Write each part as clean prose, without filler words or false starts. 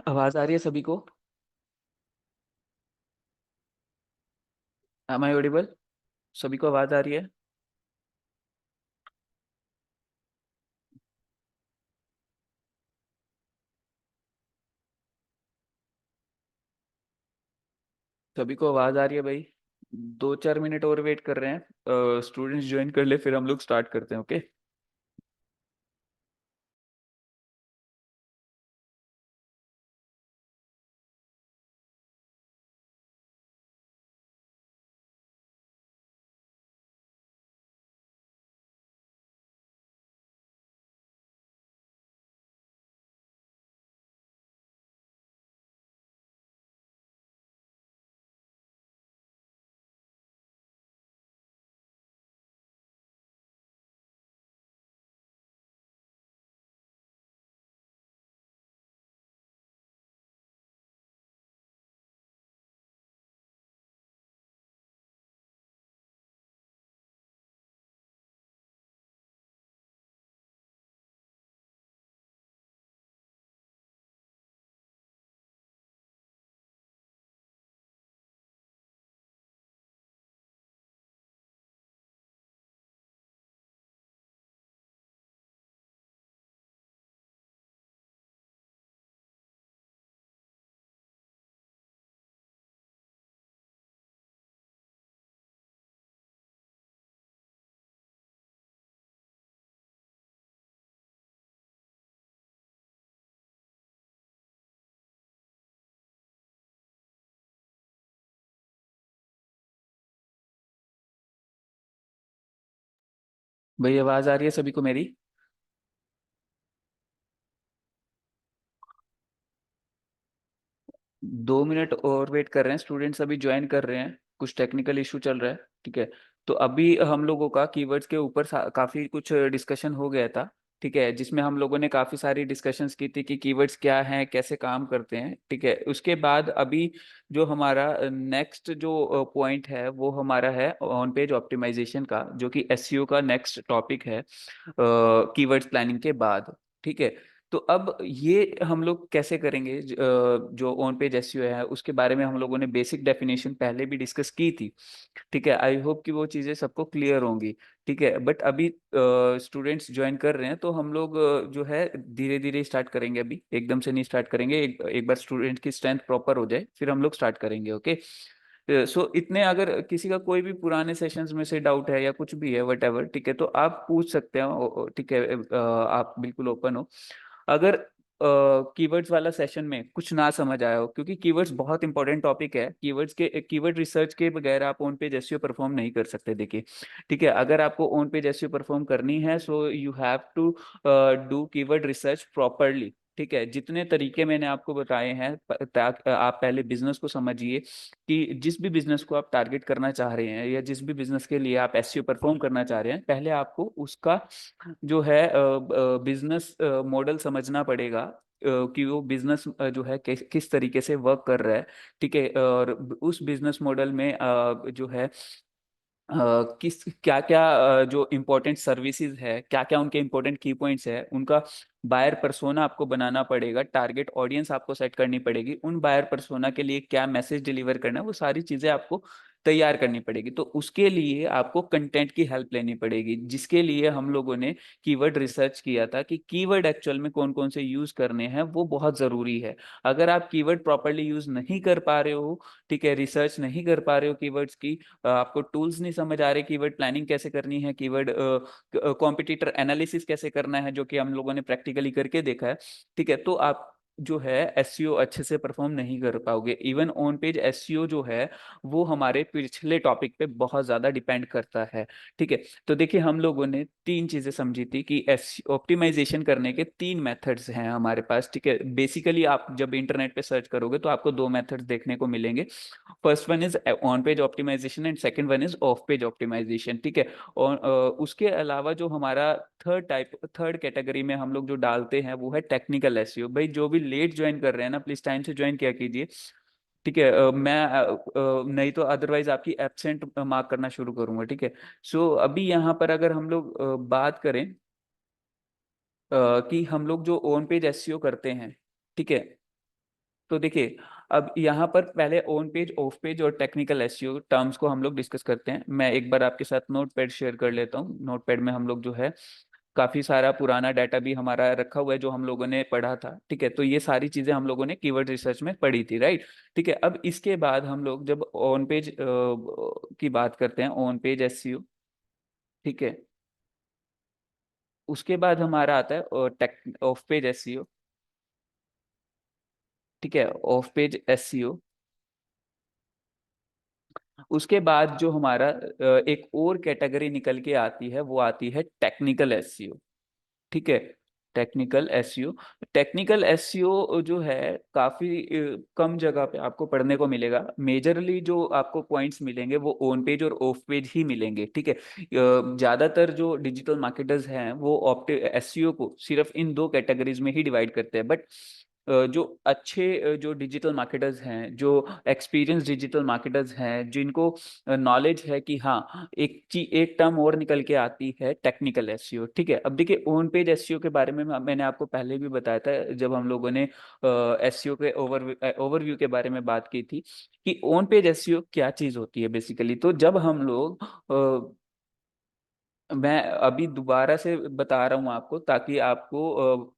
आवाज आ रही है सभी को? Am I audible? सभी को आवाज आ रही है? सभी को आवाज आ रही है भाई? 2-4 मिनट और वेट कर रहे हैं, स्टूडेंट्स ज्वाइन कर ले, फिर हम लोग स्टार्ट करते हैं। ओके। भाई आवाज आ रही है सभी को मेरी? 2 मिनट और वेट कर रहे हैं, स्टूडेंट्स अभी ज्वाइन कर रहे हैं, कुछ टेक्निकल इशू चल रहा है। ठीक है। तो अभी हम लोगों का कीवर्ड्स के ऊपर काफी कुछ डिस्कशन हो गया था। ठीक है, जिसमें हम लोगों ने काफी सारी डिस्कशंस की थी कि कीवर्ड्स क्या हैं, कैसे काम करते हैं। ठीक है, उसके बाद अभी जो हमारा नेक्स्ट जो पॉइंट है वो हमारा है ऑन पेज ऑप्टिमाइजेशन का, जो कि एसईओ का नेक्स्ट टॉपिक है कीवर्ड्स प्लानिंग के बाद। ठीक है। तो अब ये हम लोग कैसे करेंगे? जो ऑन पेज एसईओ है उसके बारे में हम लोगों ने बेसिक डेफिनेशन पहले भी डिस्कस की थी। ठीक है, आई होप कि वो चीज़ें सबको क्लियर होंगी। ठीक है, बट अभी स्टूडेंट्स ज्वाइन कर रहे हैं तो हम लोग जो है धीरे धीरे स्टार्ट करेंगे, अभी एकदम से नहीं स्टार्ट करेंगे। एक बार स्टूडेंट की स्ट्रेंथ प्रॉपर हो जाए फिर हम लोग स्टार्ट करेंगे। ओके। सो इतने, अगर किसी का कोई भी पुराने सेशंस में से डाउट है या कुछ भी है वट एवर, ठीक है, तो आप पूछ सकते हो। ठीक है, आप बिल्कुल ओपन हो। अगर कीवर्ड्स वाला सेशन में कुछ ना समझ आया हो, क्योंकि कीवर्ड्स बहुत इंपॉर्टेंट टॉपिक है, कीवर्ड रिसर्च के बगैर आप ऑन पेज एसईओ परफॉर्म नहीं कर सकते। देखिए, ठीक है, अगर आपको ऑन पेज एसईओ परफॉर्म करनी है so you have to do keyword research properly. ठीक है, जितने तरीके मैंने आपको बताए हैं, ताकि आप पहले बिजनेस को समझिए कि जिस भी बिजनेस को आप टारगेट करना चाह रहे हैं या जिस भी बिजनेस के लिए आप एसईओ परफॉर्म करना चाह रहे हैं, पहले आपको उसका जो है बिजनेस मॉडल समझना पड़ेगा, कि वो बिजनेस जो है किस तरीके से वर्क कर रहा है। ठीक है, और उस बिजनेस मॉडल में जो है किस क्या क्या जो इम्पोर्टेंट सर्विसेज है, क्या क्या उनके इम्पोर्टेंट की पॉइंट्स है, उनका बायर पर्सोना आपको बनाना पड़ेगा, टारगेट ऑडियंस आपको सेट करनी पड़ेगी, उन बायर पर्सोना के लिए क्या मैसेज डिलीवर करना है, वो सारी चीजें आपको तैयार करनी पड़ेगी। तो उसके लिए आपको कंटेंट की हेल्प लेनी पड़ेगी, जिसके लिए हम लोगों ने कीवर्ड रिसर्च किया था कि कीवर्ड एक्चुअल में कौन कौन से यूज करने हैं, वो बहुत जरूरी है। अगर आप कीवर्ड प्रॉपरली यूज नहीं कर पा रहे हो, ठीक है, रिसर्च नहीं कर पा रहे हो कीवर्ड्स की, आपको टूल्स नहीं समझ आ रहे, कीवर्ड प्लानिंग कैसे करनी है, कीवर्ड कॉम्पिटिटर एनालिसिस कैसे करना है, जो कि हम लोगों ने प्रैक्टिकली करके देखा है। ठीक है, तो आप जो है एसईओ अच्छे से परफॉर्म नहीं कर पाओगे। इवन ऑन पेज एसईओ जो है वो हमारे पिछले टॉपिक पे बहुत ज्यादा डिपेंड करता है। ठीक है, तो देखिए, हम लोगों ने तीन चीजें समझी थी कि एस ऑप्टिमाइजेशन करने के तीन मेथड्स हैं हमारे पास। ठीक है, बेसिकली आप जब इंटरनेट पे सर्च करोगे तो आपको दो मेथड्स देखने को मिलेंगे। First one is on page optimization and second one is off page optimization. ठीक है, और उसके अलावा जो हमारा थर्ड कैटेगरी में हम लोग जो डालते हैं वो है टेक्निकल एसईओ। भाई जो भी लेट ज्वाइन कर रहे हैं ना, प्लीज टाइम से ज्वाइन किया कीजिए। ठीक है, नहीं तो अदरवाइज आपकी एब्सेंट मार्क करना शुरू करूंगा। ठीक है। सो अभी यहाँ पर अगर हम लोग बात करें कि हम लोग जो ऑन पेज एसईओ करते हैं, ठीक है, तो देखिए, अब यहाँ पर पहले ऑन पेज, ऑफ पेज और टेक्निकल एसईओ टर्म्स को हम लोग डिस्कस करते हैं। मैं एक बार आपके साथ नोट पैड शेयर कर लेता हूँ। नोट पैड में हम लोग जो है काफी सारा पुराना डाटा भी हमारा रखा हुआ है जो हम लोगों ने पढ़ा था, ठीक है। तो ये सारी चीजें हम लोगों ने कीवर्ड रिसर्च में पढ़ी थी, राइट। ठीक है, अब इसके बाद हम लोग जब ऑन पेज की बात करते हैं, ऑन पेज एसईओ, ठीक है, उसके बाद हमारा आता है टेक ऑफ पेज एसईओ, ठीक है, ऑफ पेज एसईओ। उसके बाद जो हमारा एक और कैटेगरी निकल के आती है, वो आती है टेक्निकल एसईओ, ठीक है। टेक्निकल एसईओ, टेक्निकल एसईओ जो है काफी कम जगह पे आपको पढ़ने को मिलेगा। मेजरली जो आपको पॉइंट्स मिलेंगे वो ऑन पेज और ऑफ पेज ही मिलेंगे, ठीक है। ज्यादातर जो डिजिटल मार्केटर्स हैं वो एसईओ को सिर्फ इन दो कैटेगरीज में ही डिवाइड करते हैं। बट जो अच्छे जो डिजिटल मार्केटर्स हैं, जो एक्सपीरियंस डिजिटल मार्केटर्स हैं, जिनको नॉलेज है कि हाँ एक टर्म और निकल के आती है, टेक्निकल एसईओ, ठीक है। अब देखिए, ऑन पेज एसईओ के बारे में मैंने आपको पहले भी बताया था जब हम लोगों ने एसईओ के ओवरव्यू के बारे में बात की थी कि ऑन पेज एसईओ क्या चीज होती है बेसिकली। तो जब हम लोग मैं अभी दोबारा से बता रहा हूँ आपको ताकि आपको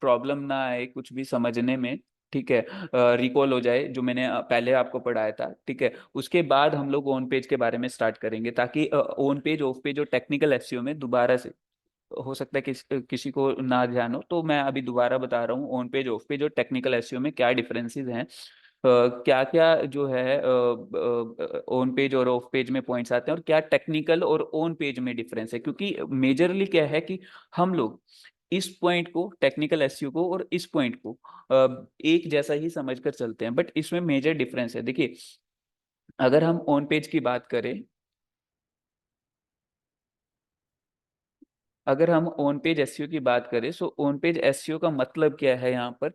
प्रॉब्लम ना आए कुछ भी समझने में, ठीक है। रिकॉल हो जाए जो मैंने पहले आपको पढ़ाया था, ठीक है। उसके बाद हम लोग ऑन पेज के बारे में स्टार्ट करेंगे ताकि ऑन पेज, ऑफ पेज और टेक्निकल एसईओ में दोबारा से हो सकता है किसी को ना ध्यान हो, तो मैं अभी दोबारा बता रहा हूँ ऑन पेज, ऑफ पेज और टेक्निकल एसईओ में क्या डिफरेंसेस हैं, क्या क्या जो है ऑन पेज और ऑफ पेज में पॉइंट्स आते हैं, और क्या टेक्निकल और ऑन पेज में डिफरेंस है। क्योंकि मेजरली क्या है कि हम लोग इस पॉइंट को, टेक्निकल एसईओ को और इस पॉइंट को एक जैसा ही समझकर चलते हैं, बट इसमें मेजर डिफरेंस है। देखिए, अगर हम ऑन पेज की बात करें, अगर हम ऑन पेज एसईओ की बात करें, सो ऑन पेज एसईओ का मतलब क्या है यहाँ पर।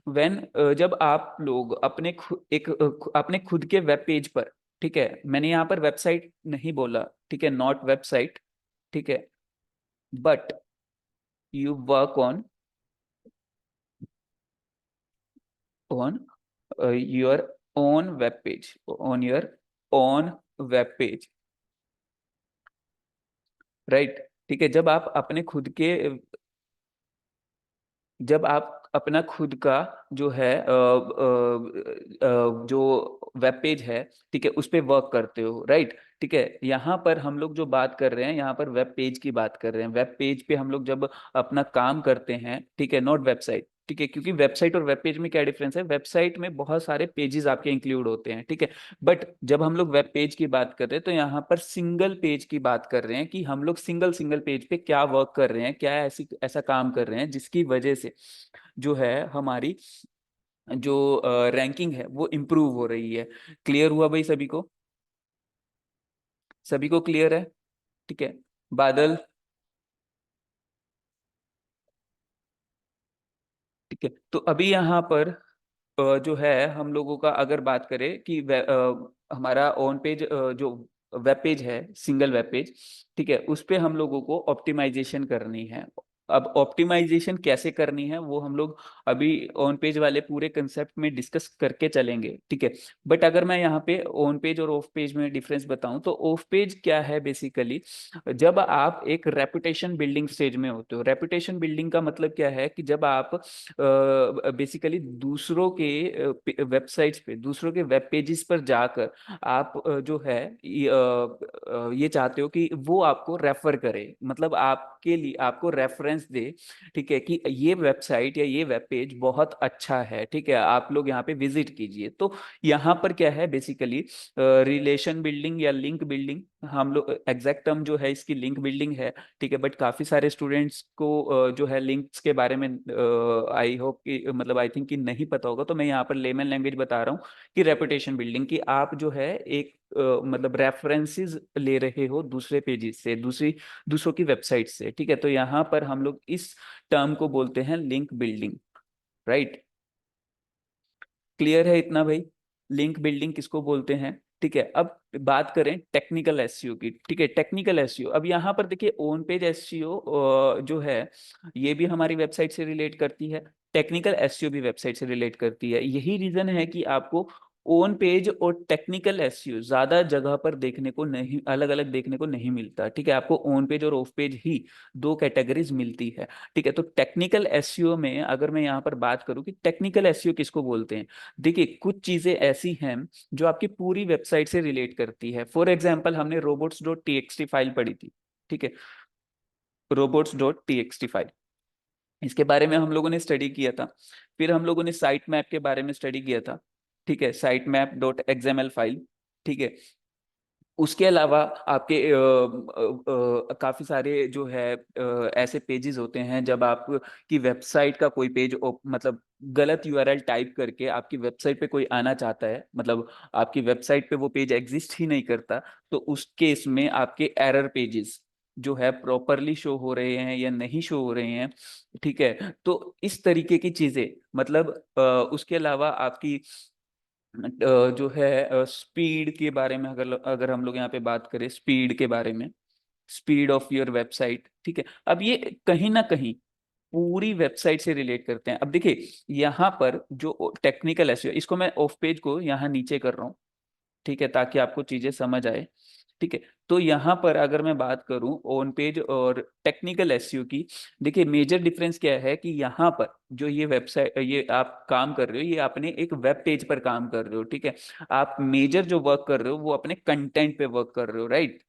व्हेन जब आप लोग अपने खुद के वेब पेज पर, ठीक है, मैंने यहाँ पर वेबसाइट नहीं बोला, ठीक है, नॉट वेबसाइट, ठीक है, but you work on your own web page, on your own web page, right. ठीक है, जब आप अपना खुद का जो है जो वेब पेज है, ठीक है, उस पे वर्क करते हो, राइट। ठीक है, यहाँ पर हम लोग जो बात कर रहे हैं, यहाँ पर वेब पेज की बात कर रहे हैं। वेब पेज पे हम लोग जब अपना काम करते हैं, ठीक है, नॉट वेबसाइट, ठीक है। क्योंकि वेबसाइट और वेब पेज में क्या डिफरेंस है, वेबसाइट में बहुत सारे पेजेस आपके इंक्लूड होते हैं, ठीक है। बट जब हम लोग वेब पेज की बात कर रहे हैं तो यहाँ पर सिंगल पेज की बात कर रहे हैं कि हम लोग सिंगल सिंगल पेज पे क्या वर्क कर रहे हैं, क्या ऐसा काम कर रहे हैं जिसकी वजह से जो है हमारी जो रैंकिंग है वो इम्प्रूव हो रही है। क्लियर हुआ भाई सभी को? सभी को क्लियर है? ठीक है। बादल? ठीक है, तो अभी यहाँ पर जो है हम लोगों का अगर बात करें कि हमारा ऑन पेज जो वेब पेज है, सिंगल वेब पेज, ठीक है, उस पे हम लोगों को ऑप्टिमाइजेशन करनी है। अब ऑप्टिमाइजेशन कैसे करनी है वो हम लोग अभी ऑन पेज वाले पूरे कंसेप्ट में डिस्कस करके चलेंगे, ठीक है। बट अगर मैं यहाँ पे ऑन पेज और ऑफ पेज में डिफरेंस बताऊं तो ऑफ पेज क्या है बेसिकली, जब आप एक रेपुटेशन बिल्डिंग स्टेज में होते हो। रेपुटेशन बिल्डिंग का मतलब क्या है कि जब आप बेसिकली दूसरों के वेबसाइट्स पे, दूसरों के वेब पेजेस पर जाकर आप जो है ये चाहते हो कि वो आपको रेफर करे, मतलब आपके लिए आपको रेफरेंस दे, ठीक है, कि ये वेबसाइट या ये वेब पेज बहुत अच्छा है, ठीक है, आप लोग यहाँ पे विजिट कीजिए। तो यहाँ पर क्या है बेसिकली, रिलेशन बिल्डिंग या लिंक बिल्डिंग, हम लोग एग्जैक्ट टर्म जो है इसकी लिंक बिल्डिंग है, ठीक है। बट काफी सारे स्टूडेंट्स को जो है लिंक्स के बारे में आई होप कि मतलब आई थिंक कि नहीं पता होगा, तो मैं यहाँ पर लेमन लैंग्वेज बता रहा हूँ कि रेपुटेशन बिल्डिंग की आप जो है एक मतलब रेफरेंसेस ले रहे हो दूसरे पेजेस से, दूसरों की वेबसाइट से, ठीक है। तो यहाँ पर हम लोग इस टर्म को बोलते हैं लिंक बिल्डिंग, राइट। क्लियर है इतना भाई? लिंक बिल्डिंग किसको बोलते हैं? ठीक है, अब बात करें टेक्निकल एसईओ की, ठीक है। टेक्निकल एसईओ, अब यहाँ पर देखिए ऑन पेज एसईओ जो है ये भी हमारी वेबसाइट से रिलेट करती है, टेक्निकल एसईओ भी वेबसाइट से रिलेट करती है। यही रीजन है कि आपको ऑन पेज और टेक्निकल एसईओ ज्यादा जगह पर देखने को नहीं, अलग अलग देखने को नहीं मिलता, ठीक है। आपको ऑन पेज और ऑफ पेज ही दो कैटेगरीज मिलती है, ठीक है। तो टेक्निकल एसईओ में अगर मैं यहाँ पर बात करूँ कि टेक्निकल एसईओ किसको बोलते हैं, देखिए कुछ चीजें ऐसी हैं जो आपकी पूरी वेबसाइट से रिलेट करती है। फॉर एग्जाम्पल हमने robots.txt फाइल पढ़ी थी, ठीक है। robots.txt फाइल, इसके बारे में हम लोगों ने स्टडी किया था। फिर हम लोगों ने साइट मैप के बारे में स्टडी किया था, ठीक है, site map dot XML file, ठीक है। उसके अलावा आपके काफी सारे जो है ऐसे पेजेस होते हैं जब आप की वेबसाइट का कोई पेज मतलब गलत यूआरएल टाइप करके आपकी वेबसाइट पे कोई आना चाहता है, मतलब आपकी वेबसाइट पे वो पेज एग्जिस्ट ही नहीं करता, तो उस केस में आपके एरर पेजेस जो है प्रॉपरली शो हो रहे हैं या नहीं शो हो रहे हैं, ठीक है। तो इस तरीके की चीजें, मतलब उसके अलावा आपकी जो है स्पीड के बारे में, अगर अगर हम लोग यहाँ पे बात करें स्पीड के बारे में, स्पीड ऑफ योर वेबसाइट, ठीक है। अब ये कहीं ना कहीं पूरी वेबसाइट से रिलेट करते हैं। अब देखिए यहाँ पर जो टेक्निकल एसईओ, इसको मैं ऑफ पेज को यहाँ नीचे कर रहा हूँ, ठीक है, ताकि आपको चीजें समझ आए, ठीक है। तो यहाँ पर अगर मैं बात करूं ऑन पेज और टेक्निकल एसईओ की, देखिए मेजर डिफरेंस क्या है कि यहाँ पर जो ये वेबसाइट, ये आप काम कर रहे हो, ये अपने एक वेब पेज पर काम कर रहे हो, ठीक है। आप मेजर जो वर्क कर रहे हो वो अपने कंटेंट पे वर्क कर रहे हो, राइट,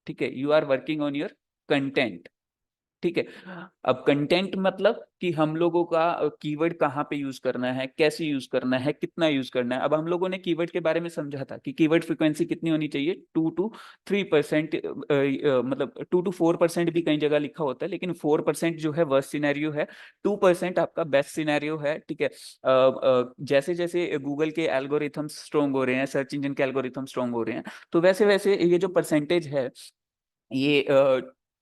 ठीक है। You are working on your content, ठीक है। अब कंटेंट मतलब कि हम लोगों का कीवर्ड कहाँ पे यूज करना है, कैसे यूज करना है, कितना यूज करना है। अब हम लोगों ने कीवर्ड के बारे में समझा था कि कीवर्ड फ्रीक्वेंसी कितनी होनी चाहिए, 2 to 3%, मतलब 2 to 4% भी कई जगह लिखा होता है, लेकिन 4% जो है वर्स्ट सिनेरियो है, 2% आपका बेस्ट सिनेरियो है, ठीक है। जैसे जैसे गूगल के एल्गोरिथम्स स्ट्रॉन्ग हो रहे हैं, सर्च इंजन के एल्गोरिथम स्ट्रॉन्ग हो रहे हैं, तो वैसे वैसे ये जो परसेंटेज है ये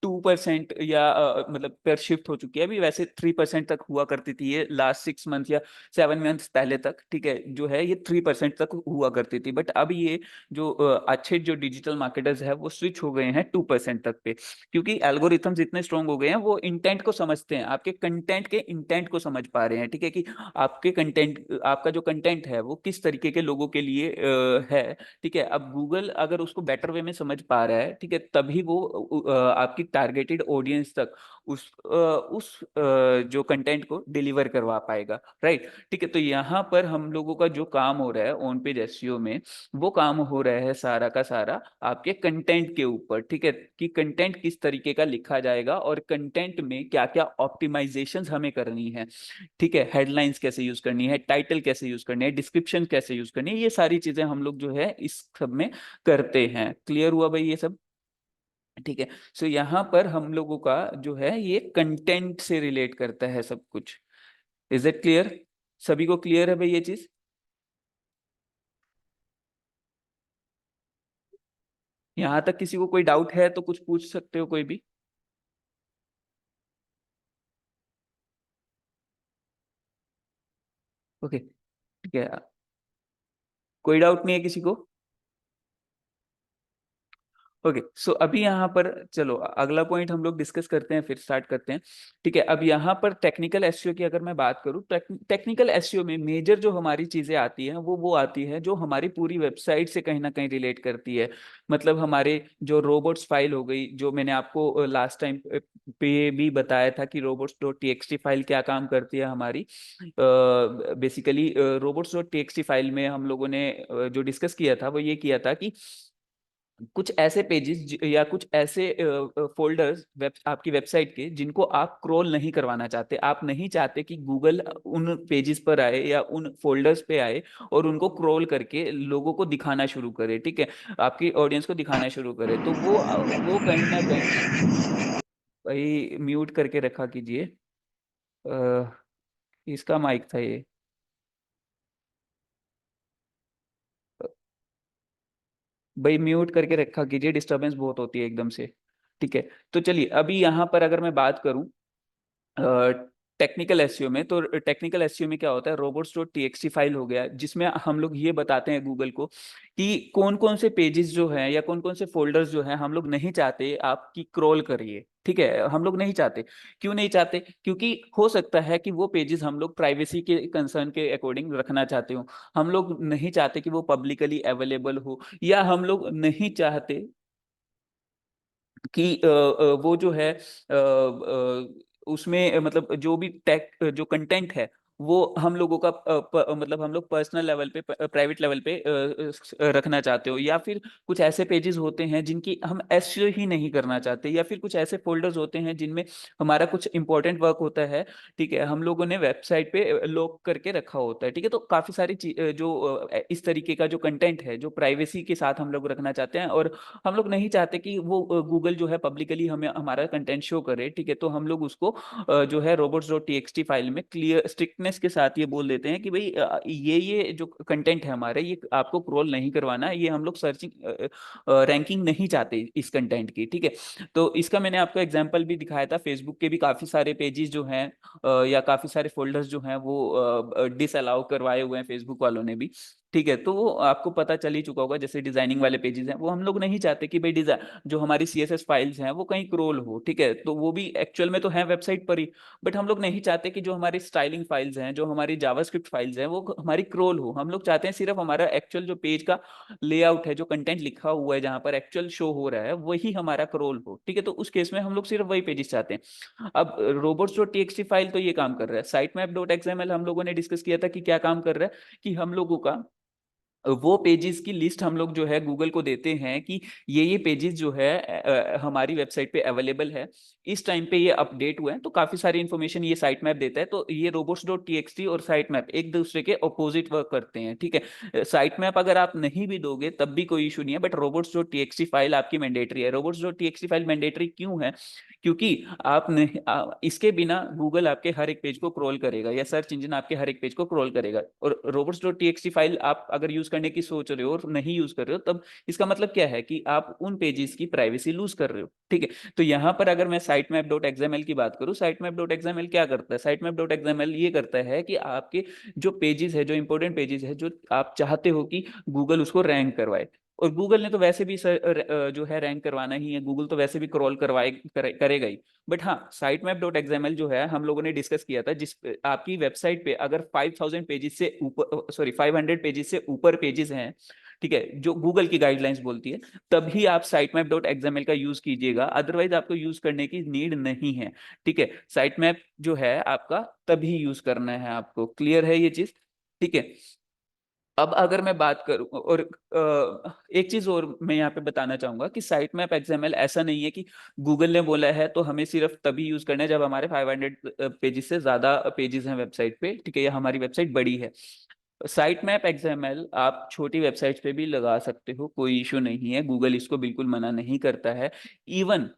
2% या मतलब पर शिफ्ट हो चुकी है। अभी वैसे 3% तक हुआ करती थी ये लास्ट 6 मंथ या 7 मंथ पहले तक, ठीक है, जो है ये 3% तक हुआ करती थी। बट अब ये जो अच्छे जो डिजिटल मार्केटर्स है वो स्विच हो गए हैं 2% तक पे, क्योंकि एल्गोरिथम्स इतने स्ट्रांग हो गए हैं, वो इंटेंट को समझते हैं, आपके कंटेंट के इंटेंट को समझ पा रहे हैं, ठीक है, कि आपके कंटेंट, आपका जो कंटेंट है वो किस तरीके के लोगों के लिए है, ठीक है। अब गूगल अगर उसको बेटर वे में समझ पा रहा है, ठीक है, तभी वो आपकी टारगेटेड ऑडियंस तक जो कंटेंट को डिलीवर करवा पाएगा, राइट, ठीक है। तो यहाँ पर हम लोगों का जो काम हो रहा है ऑन पेज एसईओ में, वो काम हो रहा है सारा का सारा आपके कंटेंट के ऊपर, ठीक है, कि कंटेंट किस तरीके का लिखा जाएगा और कंटेंट में क्या क्या ऑप्टिमाइजेशंस हमें करनी है, ठीक है। हेडलाइंस कैसे यूज करनी है, टाइटल कैसे यूज करनी है, डिस्क्रिप्शन कैसे यूज करनी है, ये सारी चीजें हम लोग जो है इस सब में करते हैं। क्लियर हुआ भाई ये सब, ठीक है। सो यहाँ पर हम लोगों का जो है ये कंटेंट से रिलेट करता है सब कुछ। Is it clear? सभी को क्लियर है भाई ये चीज? यहाँ तक किसी को कोई डाउट है तो कुछ पूछ सकते हो कोई भी। ओके, ठीक है, कोई डाउट नहीं है किसी को? ओके, सो अभी यहाँ पर चलो अगला पॉइंट हम लोग डिस्कस करते हैं, फिर स्टार्ट करते हैं, ठीक है। अब यहाँ पर टेक्निकल एसईओ की अगर मैं बात करूँ, टेक्निकल एसईओ में मेजर जो हमारी चीजें आती हैं वो आती है जो हमारी पूरी वेबसाइट से कहीं ना कहीं रिलेट करती है। मतलब हमारे जो रोबोट्स फाइल हो गई, जो मैंने आपको लास्ट टाइम पे भी बताया था कि robots.txt फाइल क्या काम करती है हमारी। बेसिकली robots.txt फाइल में हम लोगों ने जो डिस्कस किया था वो ये किया था कि कुछ ऐसे पेजेस या कुछ ऐसे फोल्डर्स आपकी वेबसाइट के जिनको आप क्रॉल नहीं करवाना चाहते, आप नहीं चाहते कि गूगल उन पेजेस पर आए या उन फोल्डर्स पे आए और उनको क्रॉल करके लोगों को दिखाना शुरू करे, ठीक है, आपकी ऑडियंस को दिखाना शुरू करे। तो वो कहीं ना कहीं भाई म्यूट करके रखा कीजिए। इसका माइक था ये। भाई म्यूट करके रखा कीजिए, डिस्टरबेंस बहुत होती है एकदम से, ठीक है। तो चलिए अभी यहाँ पर अगर मैं बात करूं टेक्निकल एसईओ में, तो टेक्निकल एसईओ में क्या होता है, robots.txt फाइल हो गया जिसमें हम लोग ये बताते हैं गूगल को कि कौन कौन से पेजेस जो हैं या कौन कौन से फोल्डर्स जो हैं हम लोग नहीं चाहते आपकी क्रॉल करिए, ठीक है, हम लोग नहीं चाहते। क्यों नहीं चाहते? क्योंकि हो सकता है कि वो पेजेस हम लोग प्राइवेसी के कंसर्न के अकॉर्डिंग रखना चाहते हो, हम लोग नहीं चाहते कि वो पब्लिकली अवेलेबल हो, या हम लोग नहीं चाहते कि वो जो है उसमें मतलब जो भी टेक जो कंटेंट है वो हम लोगों का मतलब हम लोग पर्सनल लेवल पे, प्राइवेट लेवल पे रखना चाहते हो, या फिर कुछ ऐसे पेजेस होते हैं जिनकी हम एसईओ ही नहीं करना चाहते, या फिर कुछ ऐसे फोल्डर्स होते हैं जिनमें हमारा कुछ इंपॉर्टेंट वर्क होता है, ठीक है, हम लोगों ने वेबसाइट पे लॉक करके रखा होता है, ठीक है। तो काफी सारी जो इस तरीके का जो कंटेंट है जो प्राइवेसी के साथ हम लोग रखना चाहते हैं, और हम लोग नहीं चाहते कि वो गूगल जो है पब्लिकली हमें हमारा कंटेंट शो करे, ठीक है। तो हम लोग उसको जो है robots.txt फाइल में क्लियर स्ट्रिक्टनेस के साथ ये बोल देते हैं कि भाई ये जो कंटेंट है हमारे, ये आपको क्रॉल नहीं करवाना है, ये हम लोग सर्चिंग रैंकिंग नहीं चाहते इस कंटेंट की, ठीक है। तो इसका मैंने आपको एग्जांपल भी दिखाया था, फेसबुक के भी काफी सारे पेजेस जो हैं या काफी सारे फोल्डर्स जो हैं वो डिसअलाउ करवाए हुए हैं फेसबुक वालों ने भी, ठीक है। तो वो आपको पता चल ही चुका होगा, जैसे डिजाइनिंग वाले पेजेस हैं वो हम लोग नहीं चाहते कि भाई डिजाइन जो हमारी सीएसएस फाइल्स हैं वो कहीं क्रोल हो, ठीक है। तो वो भी एक्चुअल में तो है वेबसाइट पर ही, बट हम लोग नहीं चाहते कि जो हमारी स्टाइलिंग फाइल्स हैं, जो हमारी जावास्क्रिप्ट फाइल्स हैं, वो हमारी क्रोल हो। हम लोग चाहते हैं सिर्फ हमारा एक्चुअल जो पेज का लेआउट है, जो कंटेंट लिखा हुआ है, जहां पर एक्चुअल शो हो रहा है, वही हमारा क्रोल हो, ठीक है। तो उस केस में हम लोग सिर्फ वही पेजेस चाहते हैं। अब robots.txt फाइल तो ये काम कर रहा है, sitemap.xml हम लोगों ने डिस्कस किया था कि क्या काम कर रहा है, कि हम लोगों का वो पेजेस की लिस्ट हम लोग जो है गूगल को देते हैं कि ये पेजेस जो है हमारी वेबसाइट पे अवेलेबल है, इस टाइम पे ये अपडेट हुए हैं। तो काफी सारी इंफॉर्मेशन ये साइट मैप देता है। तो ये robots.txt और साइट मैप एक दूसरे के ऑपोजिट वर्क करते हैं, ठीक है। साइट मैप अगर आप नहीं भी दोगे तब भी कोई इशू नहीं है, बट robots.txt फाइल आपकी मैंडेटरी है। robots.txt फाइल मैंडेटरी क्यों है? क्योंकि आप नहीं इसके बिना गूगल आपके हर एक पेज को क्रॉल करेगा, या सर्च इंजन आपके हर एक पेज को क्रॉल करेगा। और robots.txt फाइल आप अगर यूज करने की सोच रहे हो और नहीं यूज कर रहे हो, तब इसका मतलब क्या है कि आप उन पेजेस की प्राइवेसी लूज कर रहे हो, ठीक है। तो यहाँ पर अगर मैं sitemap.xml की बात करूँ, sitemap.xml क्या करता है? sitemap.xml ये करता है कि आपके जो पेजेस है, जो इंपॉर्टेंट पेजेस है, जो आप चाहते हो कि गूगल उसको रैंक करवाए, और गूगल ने तो वैसे भी जो है रैंक करवाना ही है, गूगल तो वैसे भी क्रॉल करेगा ही। बट हाँ, sitemap.xml जो है हम लोगों ने डिस्कस किया था, जिस आपकी वेबसाइट पे अगर 5000 पेजेस से ऊपर, सॉरी 500 पेजेस से ऊपर पेजेस हैं, ठीक है, जो गूगल की गाइडलाइंस बोलती है, तभी आप sitemap.xml का यूज कीजिएगा, अदरवाइज आपको यूज करने की नीड नहीं है, ठीक है। sitemap जो है आपका तभी यूज करना है आपको, क्लियर है ये चीज? ठीक है। अब अगर मैं बात करूं, और एक चीज और मैं यहाँ पे बताना चाहूंगा कि साइट मैप एक्सएमएल ऐसा नहीं है कि गूगल ने बोला है तो हमें सिर्फ तभी यूज करना है जब हमारे 500 पेजेस से ज्यादा पेजेस हैं वेबसाइट पे, ठीक है, या हमारी वेबसाइट बड़ी है। साइट मैप एक्सएमएल आप छोटी वेबसाइट्स पे भी लगा सकते हो, कोई इशू नहीं है, गूगल इसको बिल्कुल मना नहीं करता है। इवन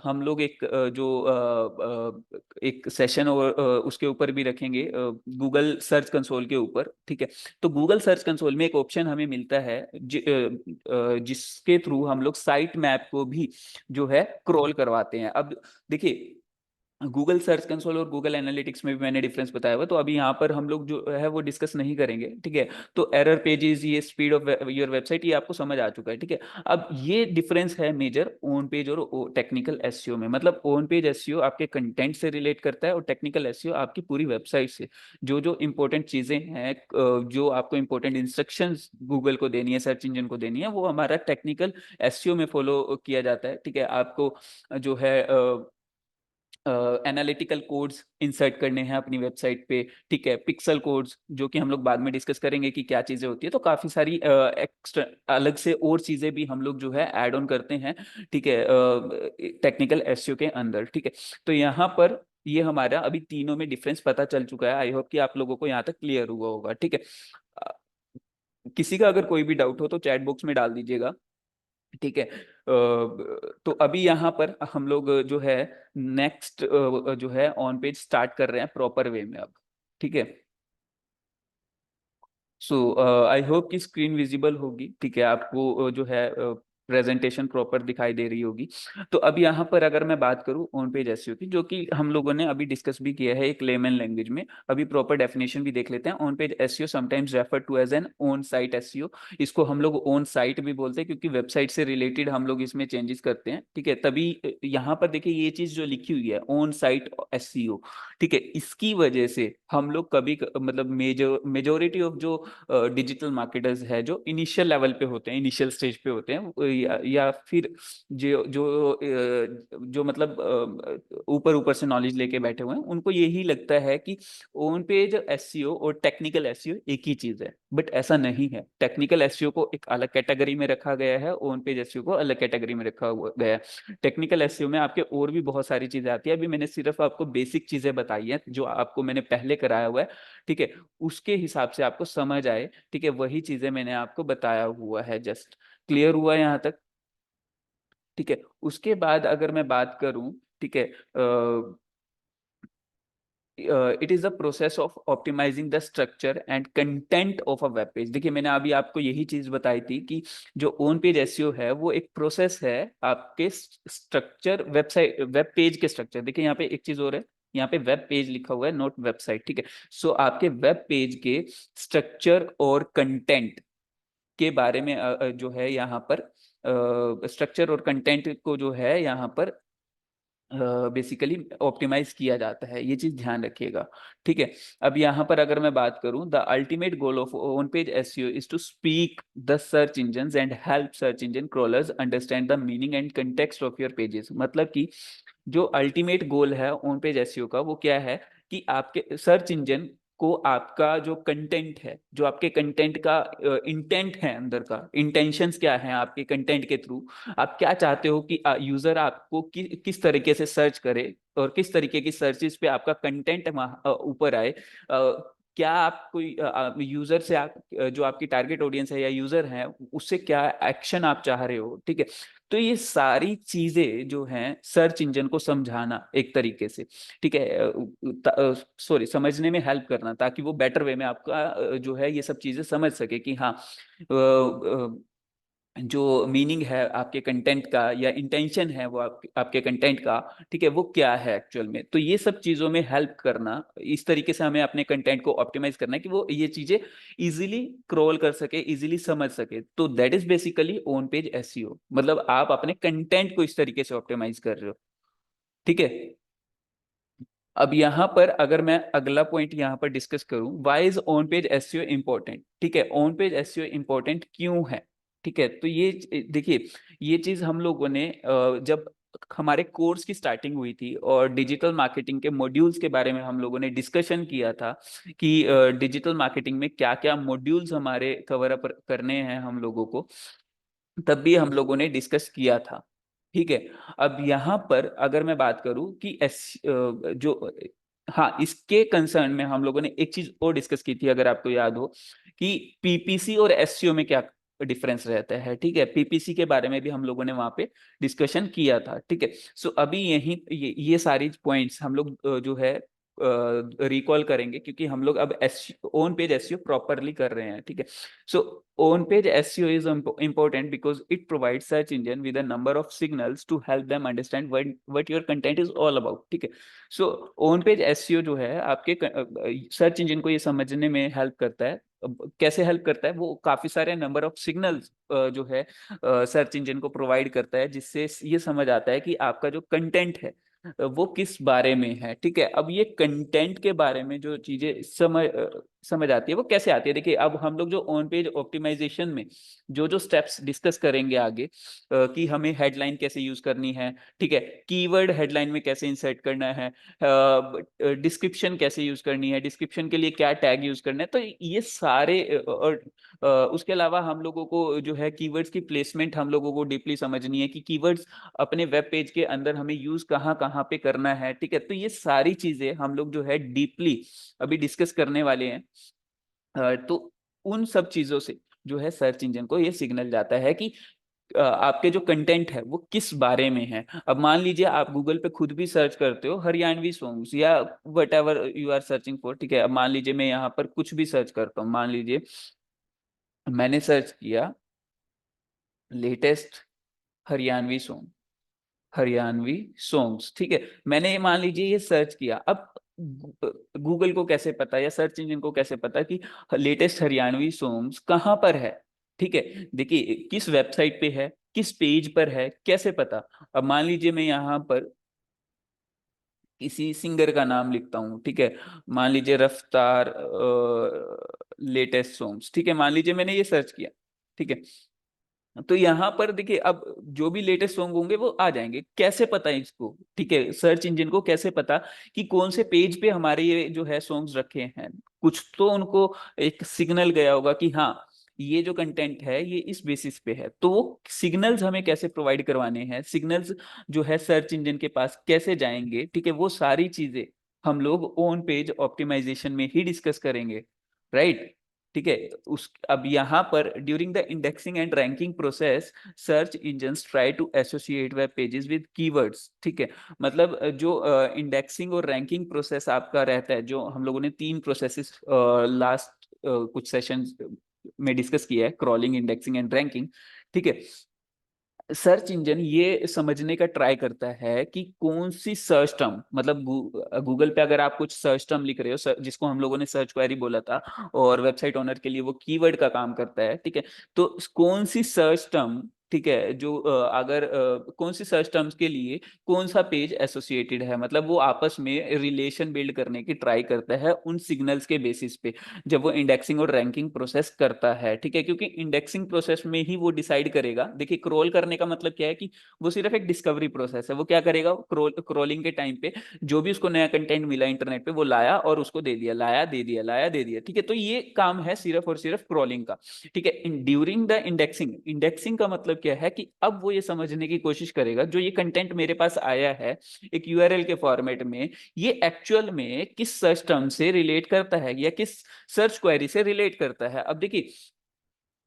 हम लोग एक एक सेशन और उसके ऊपर भी रखेंगे, गूगल सर्च कंसोल के ऊपर, ठीक है। तो गूगल सर्च कंसोल में एक ऑप्शन हमें मिलता है जिसके थ्रू हम लोग साइट मैप को भी जो है क्रॉल करवाते हैं। अब देखिए, गूगल सर्च कंसोल और गूगल एनालिटिक्स में भी मैंने डिफरेंस बताया हुआ, तो अभी यहाँ पर हम लोग जो है वो डिस्कस नहीं करेंगे, ठीक है। तो एरर पेजेस, ये स्पीड ऑफ योर वेबसाइट, ये आपको समझ आ चुका है, ठीक है। अब ये डिफरेंस है मेजर ऑन पेज और टेक्निकल एसईओ में। मतलब ऑन पेज एसईओ आपके कंटेंट से रिलेट करता है, और टेक्निकल एसईओ आपकी पूरी वेबसाइट से, जो जो इंपॉर्टेंट चीजें हैं, जो आपको इंपॉर्टेंट इंस्ट्रक्शंस गूगल को देनी है, सर्च इंजन को देनी है, वो हमारा टेक्निकल एसईओ में फॉलो किया जाता है, ठीक है। आपको जो है एनालिटिकल कोड्स इंसर्ट करने हैं अपनी वेबसाइट पे, ठीक है, पिक्सल कोड्स, जो कि हम लोग बाद में डिस्कस करेंगे कि क्या चीजें होती है। तो काफी सारी एक्स्ट्रा अलग से और चीजें भी हम लोग जो है ऐड ऑन करते हैं, ठीक है, टेक्निकल एसईओ के अंदर, ठीक है। तो यहाँ पर ये हमारा अभी तीनों में डिफरेंस पता चल चुका है। आई होप कि आप लोगों को यहाँ तक क्लियर हुआ होगा, ठीक है। अ, किसी का अगर कोई भी डाउट हो तो चैट बॉक्स में डाल दीजिएगा, ठीक है। तो अभी यहाँ पर हम लोग जो है नेक्स्ट जो है ऑन पेज स्टार्ट कर रहे हैं प्रॉपर वे में अब, ठीक है। सो आई होप कि स्क्रीन विजिबल होगी, ठीक है, आपको जो है प्रेजेंटेशन प्रॉपर दिखाई दे रही होगी। तो अब यहाँ पर अगर मैं बात करूँ ऑन पेज एसईओ की, जो कि हम लोगों ने अभी डिस्कस भी किया है एक लेमन लैंग्वेज में, अभी प्रॉपर डेफिनेशन भी देख लेते हैं। On page SEO sometimes refer to as an on site SEO. इसको हम लोग ऑन साइट भी बोलते हैं क्योंकि वेबसाइट से रिलेटेड हम लोग इसमें चेंजेस करते हैं, ठीक है। तभी यहाँ पर देखिए ये चीज जो लिखी हुई है ऑन साइट एसईओ, ठीक है, इसकी वजह से हम लोग कभी मतलब मेजोरिटी ऑफ जो डिजिटल मार्केटर्स है जो इनिशियल लेवल पे होते हैं, इनिशियल स्टेज पे होते हैं, या फिर जो जो जो मतलब ऊपर ऊपर से नॉलेज लेके बैठे हुए हैं, उनको यही लगता है कि ऑन पेज एसईओ और टेक्निकल एसईओ एक ही चीज है। बट ऐसा नहीं है। टेक्निकल एसईओ को एक अलग कैटेगरी में रखा गया है, ऑन पेज एसईओ को अलग कैटेगरी में रखा गया है। टेक्निकल एसईओ में आपके और भी बहुत सारी चीजें आती है। अभी मैंने सिर्फ आपको बेसिक चीजें बताई है जो आपको मैंने पहले कराया हुआ है, ठीक है, उसके हिसाब से आपको समझ आए, ठीक है, वही चीजें मैंने आपको बताया हुआ है। जस्ट क्लियर हुआ यहाँ तक? ठीक है। उसके बाद अगर मैं बात करूं, ठीक है, it is the process of optimizing the structure and content of a web page. देखिए मैंने अभी आपको यही चीज बताई थी कि जो ऑन पेज एसईओ है वो एक प्रोसेस है आपके स्ट्रक्चर, वेबसाइट वेब पेज के स्ट्रक्चर। देखिए यहाँ पे एक चीज और है, यहाँ पे वेब पेज लिखा हुआ है, नॉट वेबसाइट, ठीक है। सो आपके वेब पेज के स्ट्रक्चर और कंटेंट के बारे में जो है यहाँ पर स्ट्रक्चर और कंटेंट को जो है यहाँ पर बेसिकली ऑप्टिमाइज किया जाता है। ये चीज ध्यान रखिएगा, ठीक है। अब यहाँ पर अगर मैं बात करूं, the ultimate goal of on page SEO is to speak the search engine and help search engine crawlers understand the meaning and context of your pages. मतलब कि जो अल्टीमेट गोल है ऑन पेज एसईओ का वो क्या है कि आपके सर्च इंजन को आपका जो कंटेंट है, जो आपके कंटेंट का इंटेंट है, अंदर का इंटेंशंस क्या है आपके कंटेंट के थ्रू, आप क्या चाहते हो कि यूजर आपको किस तरीके से सर्च करे और किस तरीके की सर्चेस पे आपका कंटेंट ऊपर आए। क्या आप कोई यूजर से आप जो आपकी टारगेट ऑडियंस है या यूजर है उससे क्या एक्शन आप चाह रहे हो, ठीक है। तो ये सारी चीजें जो हैं सर्च इंजन को समझाना एक तरीके से, ठीक है, सॉरी, समझने में हेल्प करना ताकि वो बेटर वे में आपका जो है ये सब चीजें समझ सके कि हाँ जो मीनिंग है आपके कंटेंट का या इंटेंशन है वो आपके कंटेंट का, ठीक है, वो क्या है एक्चुअल में। तो ये सब चीजों में हेल्प करना, इस तरीके से हमें अपने कंटेंट को ऑप्टिमाइज करना है कि वो ये चीजें इजीली क्रॉल कर सके, इजीली समझ सके। तो that is basically on page SEO, मतलब आप अपने कंटेंट को इस तरीके से ऑप्टिमाइज कर रहे हो, ठीक है। अब यहाँ पर अगर मैं अगला पॉइंट यहाँ पर डिस्कस करूं, why is on page SEO important, ठीक है, ऑन पेज एसईओ इंपॉर्टेंट क्यों है, ठीक है। तो ये देखिए ये चीज हम लोगों ने जब हमारे कोर्स की स्टार्टिंग हुई थी और डिजिटल मार्केटिंग के मॉड्यूल्स के बारे में हम लोगों ने डिस्कशन किया था कि डिजिटल मार्केटिंग में क्या क्या मॉड्यूल्स हमारे कवर अप करने हैं हम लोगों को, तब भी हम लोगों ने डिस्कस किया था, ठीक है। अब यहाँ पर अगर मैं बात करूं कि जो हाँ, इसके कंसर्न में हम लोगों ने एक चीज और डिस्कस की थी, अगर आपको याद हो, कि पीपीसी और एसईओ में क्या डिफरेंस रहता है, ठीक है। पीपीसी के बारे में भी हम लोगों ने वहां पे डिस्कशन किया था, ठीक है। सो अभी यही ये सारी पॉइंट्स हम लोग जो है रिकॉल करेंगे क्योंकि हम लोग अब S on page SEO properly कर रहे हैं, ठीक है। सो on page SEO is important because it provides search engine with a number of signals to help them understand what your content is all about, ठीक है। सो on page SEO जो है आपके सर्च इंजन को ये समझने में हेल्प करता है। कैसे हेल्प करता है, वो काफी सारे नंबर ऑफ सिग्नल्स जो है सर्च इंजन को प्रोवाइड करता है, जिससे ये समझ आता है कि आपका जो कंटेंट है वो किस बारे में है, ठीक है। अब ये कंटेंट के बारे में जो चीजें समझ आती है वो कैसे आती है, देखिए अब हम लोग जो ऑन पेज ऑप्टिमाइजेशन में जो जो स्टेप्स डिस्कस करेंगे आगे, कि हमें हेडलाइन कैसे यूज करनी है, ठीक है, कीवर्ड हेडलाइन में कैसे इंसर्ट करना है, डिस्क्रिप्शन कैसे यूज करनी है, डिस्क्रिप्शन के लिए क्या टैग यूज करना है, तो ये सारे और उसके अलावा हम लोगों को जो है कीवर्ड्स की प्लेसमेंट हम लोगों को डीपली समझनी है कि कीवर्ड्स अपने वेब पेज के अंदर हमें यूज कहाँ कहाँ पे करना है, ठीक है। तो ये सारी चीजें हम लोग जो है डीपली अभी डिस्कस करने वाले हैं। तो उन सब चीजों से जो है सर्च इंजन को ये सिग्नल जाता है कि आपके जो कंटेंट है वो किस बारे में है। अब मान लीजिए आप गूगल पे खुद भी सर्च करते हो हरियाणवी सॉन्ग्स या whatever you are searching for, ठीक है। अब मान लीजिए मैं यहाँ पर कुछ भी सर्च करता हूँ, मान लीजिए मैंने सर्च किया latest Haryanvi song, Haryanvi songs, ठीक है। मैंने मान लीजिए ये सर्च किया, अब गूगल को कैसे पता या सर्च इंजन को कैसे पता कि लेटेस्ट हरियाणवी सॉन्ग्स कहाँ पर है? ठीक है, देखिए किस वेबसाइट पे है, किस पेज पर है, कैसे पता? अब मान लीजिए मैं यहाँ पर किसी सिंगर का नाम लिखता हूँ, ठीक है, मान लीजिए रफ्तार लेटेस्ट सॉन्ग्स, ठीक है, मान लीजिए मैंने ये सर्च किया, ठीक है। तो यहाँ पर देखिए अब जो भी लेटेस्ट सॉन्ग होंगे वो आ जाएंगे, कैसे पता है इसको, ठीक है, सर्च इंजन को कैसे पता कि कौन से पेज पे हमारे ये जो है सॉन्ग्स रखे हैं? कुछ तो उनको एक सिग्नल गया होगा कि हाँ ये जो कंटेंट है ये इस बेसिस पे है। तो वो सिग्नल्स हमें कैसे प्रोवाइड करवाने हैं, सिग्नल्स जो है सर्च इंजन के पास कैसे जाएंगे, ठीक है, वो सारी चीजें हम लोग ऑन पेज ऑप्टिमाइजेशन में ही डिस्कस करेंगे, राइट? ठीक है, उस अब यहाँ पर during the indexing and ranking process search engines try to associate web pages with keywords, ठीक है। मतलब जो इंडेक्सिंग और रैंकिंग प्रोसेस आपका रहता है, जो हम लोगों ने 3 प्रोसेसेस लास्ट कुछ सेशंस में डिस्कस किया है, क्रॉलिंग, इंडेक्सिंग एंड रैंकिंग, ठीक है। सर्च इंजन ये समझने का ट्राई करता है कि कौन सी सर्च टर्म, मतलब गूगल पे अगर आप कुछ सर्च टर्म लिख रहे हो, जिसको हम लोगों ने सर्च क्वेरी बोला था, और वेबसाइट ओनर के लिए वो कीवर्ड का काम करता है, ठीक है। तो कौन सी सर्च टर्म, ठीक है, जो अगर कौन सी सर्च टर्म्स के लिए कौन सा पेज एसोसिएटेड है, मतलब वो आपस में रिलेशन बिल्ड करने की ट्राई करता है उन सिग्नल्स के बेसिस पे, जब वो इंडेक्सिंग और रैंकिंग प्रोसेस करता है, ठीक है। क्योंकि इंडेक्सिंग प्रोसेस में ही वो डिसाइड करेगा, देखिए क्रॉल करने का मतलब क्या है कि वो सिर्फ एक डिस्कवरी प्रोसेस है। वो क्या करेगा, क्रॉलिंग के टाइम पे जो भी उसको नया कंटेंट मिला इंटरनेट पे वो लाया और उसको दे दिया, लाया दे दिया, लाया दे दिया, ठीक है। तो ये काम है सिर्फ और सिर्फ क्रॉलिंग का, ठीक है। ड्यूरिंग द इंडेक्सिंग, इंडेक्सिंग का मतलब क्या है कि अब वो ये समझने की कोशिश करेगा जो ये कंटेंट मेरे पास आया है एक यूआरएल के फॉर्मेट में, ये एक्चुअल में किस सर्च टर्म से रिलेट करता है या किस सर्च क्वेरी से रिलेट करता है। अब देखिए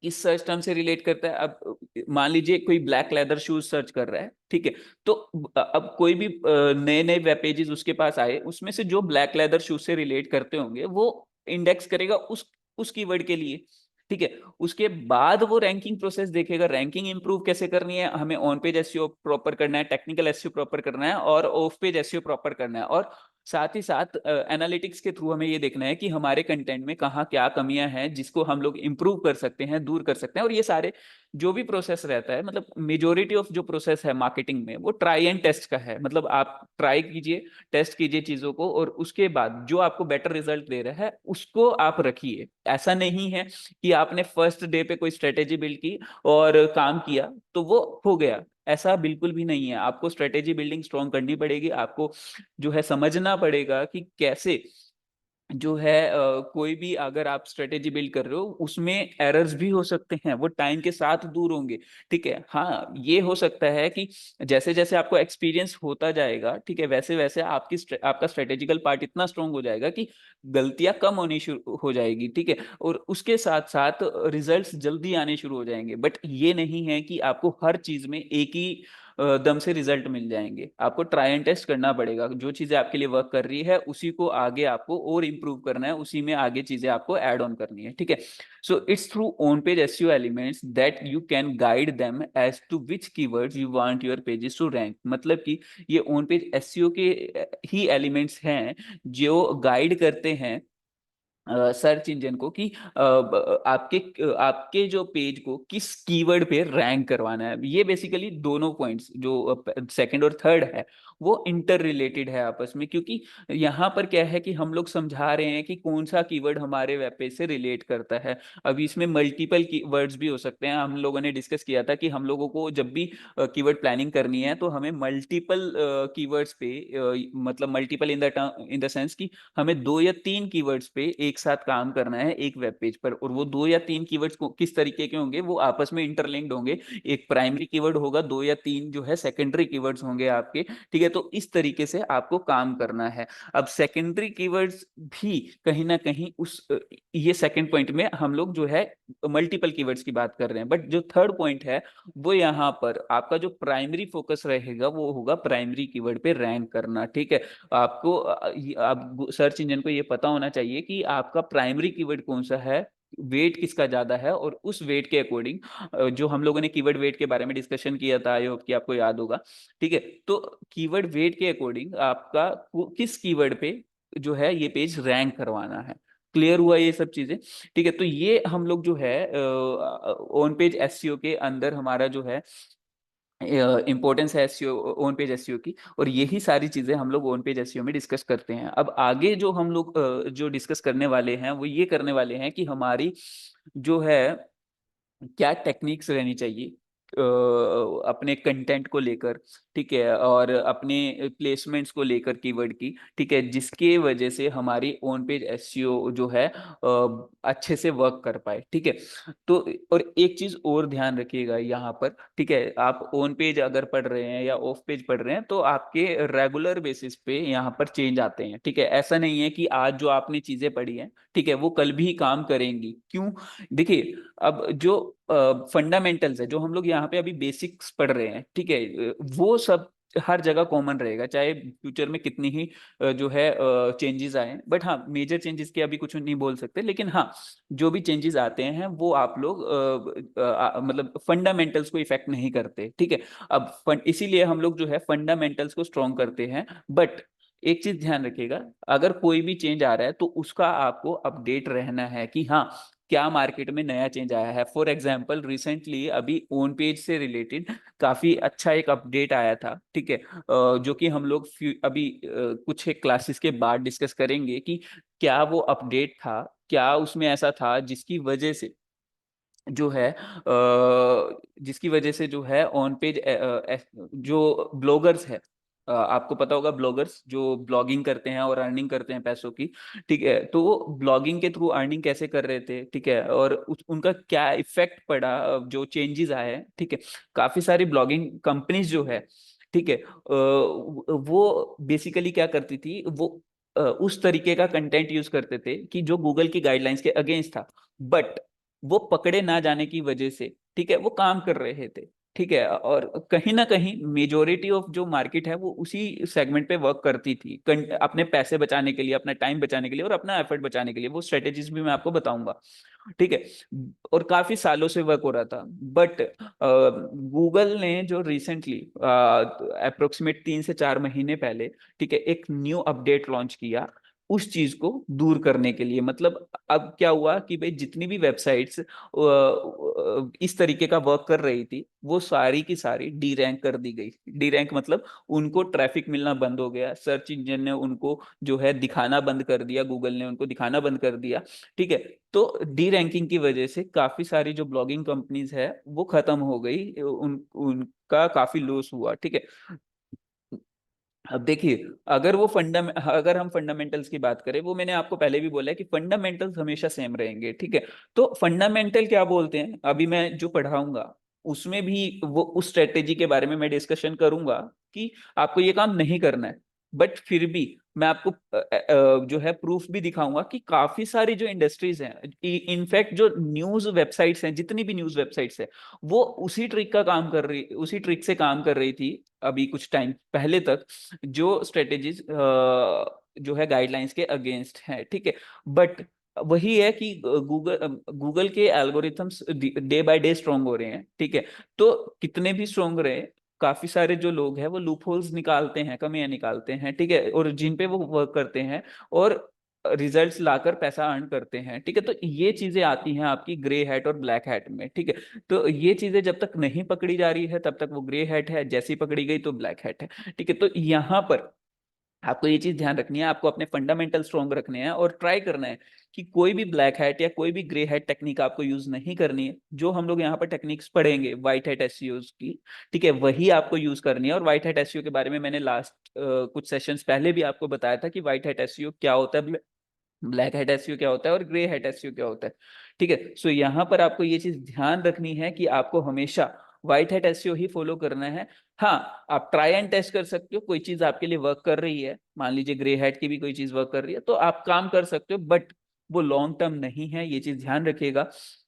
किस सर्च टर्म से रिलेट करता है, अब मान लीजिए कोई ब्लैक लेदर शूज सर्च कर रहा है, ठीक है। तो अब कोई भी नए नए वेब पेजेस उसके पास आए, उसमें से जो ब्लैक लेदर शूज से रिलेट करते होंगे वो इंडेक्स करेगा उस कीवर्ड के लिए, ठीक है। उसके बाद वो रैंकिंग प्रोसेस देखेगा, रैंकिंग इंप्रूव कैसे करनी है, हमें ऑन पेज एसईओ प्रॉपर करना है, टेक्निकल एसईओ प्रॉपर करना है, और ऑफ पेज एसईओ प्रॉपर करना है, और साथ ही साथ एनालिटिक्स के थ्रू हमें ये देखना है कि हमारे कंटेंट में कहाँ क्या कमियां हैं जिसको हम लोग इंप्रूव कर सकते हैं, दूर कर सकते हैं। और ये सारे जो भी प्रोसेस रहता है, मतलब मेजोरिटी ऑफ जो प्रोसेस है मार्केटिंग में वो ट्राई एंड टेस्ट का है, मतलब आप ट्राई कीजिए, टेस्ट कीजिए चीजों को, और उसके बाद जो आपको बेटर रिजल्ट दे रहा है उसको आप रखिए। ऐसा नहीं है कि आपने फर्स्ट डे पे कोई स्ट्रेटेजी बिल्ड की और काम किया तो वो हो गया, ऐसा बिल्कुल भी नहीं है। आपको स्ट्रेटेजी बिल्डिंग स्ट्रॉन्ग करनी पड़ेगी, आपको जो है समझना पड़ेगा कि कैसे जो है कोई भी अगर आप स्ट्रेटेजी बिल्ड कर रहे हो उसमें एरर्स भी हो सकते हैं, वो टाइम के साथ दूर होंगे, ठीक है। हाँ ये हो सकता है कि जैसे जैसे आपको एक्सपीरियंस होता जाएगा, ठीक है, वैसे वैसे आपका स्ट्रेटेजिकल पार्ट इतना स्ट्रांग हो जाएगा कि गलतियां कम होनी शुरू हो जाएगी, ठीक है। और उसके साथ साथ रिजल्ट्स जल्दी आने शुरू हो जाएंगे। बट ये नहीं है कि आपको हर चीज में एक ही दम से रिजल्ट मिल जाएंगे, आपको ट्राई एंड टेस्ट करना पड़ेगा, जो चीजें आपके लिए वर्क कर रही है उसी को आगे आपको और इम्प्रूव करना है, उसी में आगे चीजें आपको ऐड ऑन करनी है, ठीक है। So it's through on page SEO elements that you can guide them as to which keywords you want your pages to rank. मतलब कि ये ऑन पेज एसईओ के ही एलिमेंट्स हैं जो गाइड करते हैं सर्च इंजन को कि आपके आपके जो पेज को किस कीवर्ड पे रैंक करवाना है। ये बेसिकली दोनों पॉइंट्स जो सेकंड और थर्ड है वो इंटर रिलेटेड है आपस में, क्योंकि यहाँ पर क्या है कि हम लोग समझा रहे हैं कि कौन सा कीवर्ड हमारे वेब पेज से रिलेट करता है। अभी इसमें मल्टीपल कीवर्ड्स भी हो सकते हैं, हम लोगों ने डिस्कस किया था कि हम लोगों को जब भी कीवर्ड प्लानिंग करनी है तो हमें मल्टीपल कीवर्ड्स पे मतलब मल्टीपल इन द सेंस कि हमें 2 या 3 कीवर्ड्स पे एक साथ काम करना है एक वेब पेज पर, और वो 2 या 3 कीवर्ड्स किस तरीके के होंगे, वो आपस में इंटरलिंक्ड होंगे। एक प्राइमरी कीवर्ड होगा, 2 या 3 जो है सेकेंडरी कीवर्ड्स होंगे आपके, ठीक है। तो इस तरीके से आपको काम करना है। अब सेकेंडरी कीवर्ड्स भी कहीं ना कहीं उस ये सेकंड पॉइंट में हम लोग जो है मल्टीपल कीवर्ड्स की बात कर रहे हैं, बट जो थर्ड पॉइंट है वो यहाँ पर आपका जो प्राइमरी फोकस रहेगा वो होगा प्राइमरी कीवर्ड पे रैंक करना, ठीक है। आपको आप सर्च इंजन को ये पता होना चाहिए कि आपका प्राइमरी कीवर्ड कौन सा है, वेट किसका ज्यादा है, और उस वेट के अकॉर्डिंग जो हम लोगों ने कीवर्ड वेट के बारे में डिस्कशन किया था, आई होप कि आपको याद होगा। ठीक है, तो कीवर्ड वेट के अकॉर्डिंग आपका किस कीवर्ड पे जो है ये पेज रैंक करवाना है। क्लियर हुआ ये सब चीजें? ठीक है, तो ये हम लोग जो है ऑन पेज एसईओ के अंदर हमारा जो है इंपॉर्टेंस है एसईओ, ऑन पेज एसईओ की, और यही सारी चीजें हम लोग ऑन पेज एसईओ में डिस्कस करते हैं। अब आगे जो हम लोग जो डिस्कस करने वाले हैं वो ये करने वाले हैं कि हमारी जो है क्या टेक्निक्स रहनी चाहिए अपने कंटेंट को लेकर, ठीक है, और अपने प्लेसमेंट्स को लेकर कीवर्ड की, ठीक है, जिसके वजह से हमारी ऑन पेज एसईओ जो है अच्छे से वर्क कर पाए। ठीक है, तो और एक चीज और ध्यान रखिएगा यहाँ पर, ठीक है, आप ऑन पेज अगर पढ़ रहे हैं या ऑफ पेज पढ़ रहे हैं तो आपके रेगुलर बेसिस पे यहाँ पर चेंज आते हैं। ठीक है, ऐसा नहीं है कि आज जो आपने चीजें पढ़ी हैं, ठीक है, वो कल भी काम करेंगी। क्यों? देखिए, अब जो फंडामेंटल्स है, जो हम लोग यहाँ पे अभी बेसिक्स पढ़ रहे हैं, ठीक है, वो सब हर जगह कॉमन रहेगा, चाहे फ्यूचर में कितनी ही जो है चेंजेस आए। बट हाँ, मेजर चेंजेस के अभी कुछ नहीं बोल सकते, लेकिन हाँ, जो भी चेंजेस आते हैं वो आप लोग मतलब फंडामेंटल्स को इफेक्ट नहीं करते। ठीक है, अब इसीलिए हम लोग जो है फंडामेंटल्स को स्ट्रॉन्ग करते हैं। बट एक चीज ध्यान रखिएगा, अगर कोई भी चेंज आ रहा है तो उसका आपको अपडेट रहना है कि हाँ, क्या मार्केट में नया चेंज आया है। फॉर एग्जाम्पल, रिसेंटली अभी ऑन पेज से रिलेटेड काफी अच्छा एक अपडेट आया था, ठीक है, जो कि हम लोग अभी कुछ एक क्लासेस के बाद डिस्कस करेंगे कि क्या वो अपडेट था, क्या उसमें ऐसा था जिसकी वजह से जो है जिसकी वजह से जो है ऑन पेज जो ब्लॉगर्स है, आपको पता होगा ब्लॉगर्स जो ब्लॉगिंग करते हैं और अर्निंग करते हैं पैसों की। ठीक है, तो वो ब्लॉगिंग के थ्रू अर्निंग कैसे कर रहे थे, ठीक है, और उनका क्या इफेक्ट पड़ा, जो चेंजेस आए हैं। ठीक है, काफी सारी ब्लॉगिंग कंपनीज जो है, ठीक है, वो बेसिकली क्या करती थी, वो उस तरीके का कंटेंट यूज करते थे कि जो गूगल की गाइडलाइंस के अगेंस्ट था, बट वो पकड़े ना जाने की वजह से, ठीक है, वो काम कर रहे थे। ठीक है, और कहीं ना कहीं मेजोरिटी ऑफ जो मार्केट है वो उसी सेगमेंट पे वर्क करती थी, अपने पैसे बचाने के लिए, अपना टाइम बचाने के लिए और अपना एफर्ट बचाने के लिए। वो स्ट्रेटेजीज भी मैं आपको बताऊंगा। ठीक है, और काफी सालों से वर्क हो रहा था। बट गूगल ने जो रिसेंटली अप्रोक्सीमेट 3 से 4 महीने पहले, ठीक है, एक न्यू अपडेट लॉन्च किया उस चीज को दूर करने के लिए। मतलब अब क्या हुआ कि भाई जितनी भी वेबसाइट्स इस तरीके का वर्क कर रही थी वो सारी की सारी डी रैंक कर दी गई। डी रैंक मतलब उनको ट्रैफिक मिलना बंद हो गया, सर्च इंजन ने उनको जो है दिखाना बंद कर दिया, गूगल ने उनको दिखाना बंद कर दिया। ठीक है, तो डी रैंकिंग की वजह से काफी सारी जो ब्लॉगिंग कंपनीज है वो खत्म हो गई, उनका काफी लॉस हुआ। ठीक है, अब देखिए, अगर हम फंडामेंटल्स की बात करें, वो मैंने आपको पहले भी बोला है कि फंडामेंटल्स हमेशा सेम रहेंगे। ठीक है, तो फंडामेंटल क्या बोलते हैं, अभी मैं जो पढ़ाऊंगा उसमें भी वो उस स्ट्रेटेजी के बारे में मैं डिस्कशन करूंगा कि आपको ये काम नहीं करना है। बट फिर भी मैं आपको जो है प्रूफ भी दिखाऊंगा कि काफी सारी जो इंडस्ट्रीज हैं, इनफैक्ट जो न्यूज वेबसाइट्स हैं, जितनी भी न्यूज वेबसाइट्स हैं, वो उसी ट्रिक से काम कर रही थी अभी कुछ टाइम पहले तक, जो स्ट्रेटेजीज जो है गाइडलाइंस के अगेंस्ट है। ठीक है, बट वही है कि गूगल के algorithms day by day strong हो रहे हैं। ठीक है, तो कितने भी स्ट्रांग रहे, काफी सारे जो लोग हैं वो लूप होल्स निकालते हैं, कमियां निकालते हैं। ठीक है, और जिन पे वो वर्क करते हैं और रिजल्ट्स लाकर पैसा अर्न करते हैं। ठीक है, तो ये चीजें आती हैं आपकी ग्रे हैट और ब्लैक हैट में। ठीक है, तो ये चीजें जब तक नहीं पकड़ी जा रही है तब तक वो ग्रे हैट है, जैसी पकड़ी गई तो ब्लैक हैट है। ठीक है, तो यहाँ पर आपको ये चीज ध्यान रखनी है, आपको अपने फंडामेंटल स्ट्रॉन्ग रखने हैं और ट्राई करना है कि कोई भी ब्लैक हैट या कोई भी ग्रे हैट टेक्निक आपको यूज नहीं करनी है। जो हम लोग यहाँ पर टेक्निक्स पढ़ेंगे व्हाइट हैट एसईओ की, ठीक है, वही आपको यूज करनी है। और व्हाइट हैट एसईओ के बारे में मैंने लास्ट कुछ सेशंस पहले भी आपको बताया था कि व्हाइट हैट एसईओ क्या होता है, ब्लैक हैट एसईओ क्या होता है और ग्रे हैट एसईओ क्या होता है। ठीक है, सो यहाँ पर आपको ये चीज ध्यान रखनी है कि आपको हमेशा व्हाइट हैट एसईओ ही फॉलो करना है। हाँ, आप ट्राई एंड टेस्ट कर सकते हो, कोई चीज आपके लिए वर्क कर रही है, मान लीजिए ग्रे हैट की भी कोई चीज वर्क कर रही है तो आप काम कर सकते हो, बट वो लॉन्ग टर्म नहीं है, ये चीज ध्यान रखिएगा।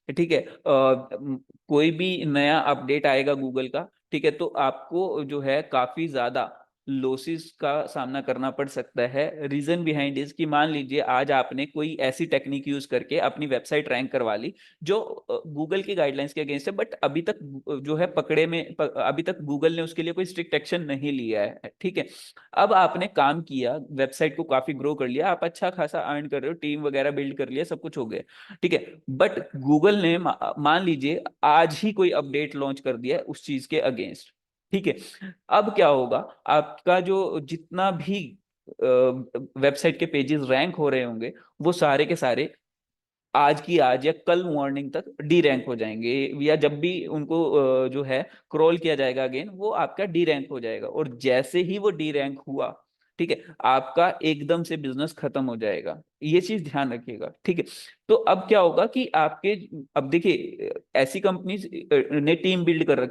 ठीक है, कोई भी नया अपडेट आएगा गूगल का, ठीक है, तो आपको जो है काफी ज्यादा लॉसेस का सामना करना पड़ सकता है। रीजन बिहाइंड इज कि मान लीजिए आज आपने कोई ऐसी टेक्निक यूज करके अपनी वेबसाइट रैंक करवा ली जो गूगल की गाइडलाइंस के अगेंस्ट है, बट अभी तक जो है पकड़े में अभी तक गूगल ने उसके लिए कोई स्ट्रिक्ट एक्शन नहीं लिया है, ठीक है। अब आपने काम किया, वेबसाइट को काफी ग्रो कर लिया, आप अच्छा खासा अर्न कर रहे हो, टीम वगैरह बिल्ड कर लिया, सब कुछ हो गया, ठीक है। बट गूगल ने मान लीजिए आज ही कोई अपडेट लॉन्च कर दिया है उस चीज के अगेंस्ट, ठीक है। अब क्या होगा, आपका जो जितना भी वेबसाइट के पेजेस रैंक हो रहे होंगे वो सारे के सारे आज की आज या कल मॉर्निंग तक डी रैंक हो जाएंगे, या जब भी उनको जो है क्रॉल किया जाएगा अगेन, वो आपका डी रैंक हो जाएगा। और जैसे ही वो डी रैंक हुआ, ठीक है, आपका एकदम से बिजनेस खत्म हो जाएगा। ये चीज ध्यान रखिएगा, ठीक है। तो अब क्या होगा कि आपके, अब देखिए ऐसी कंपनीज ने टीम बिल्ड कर रखी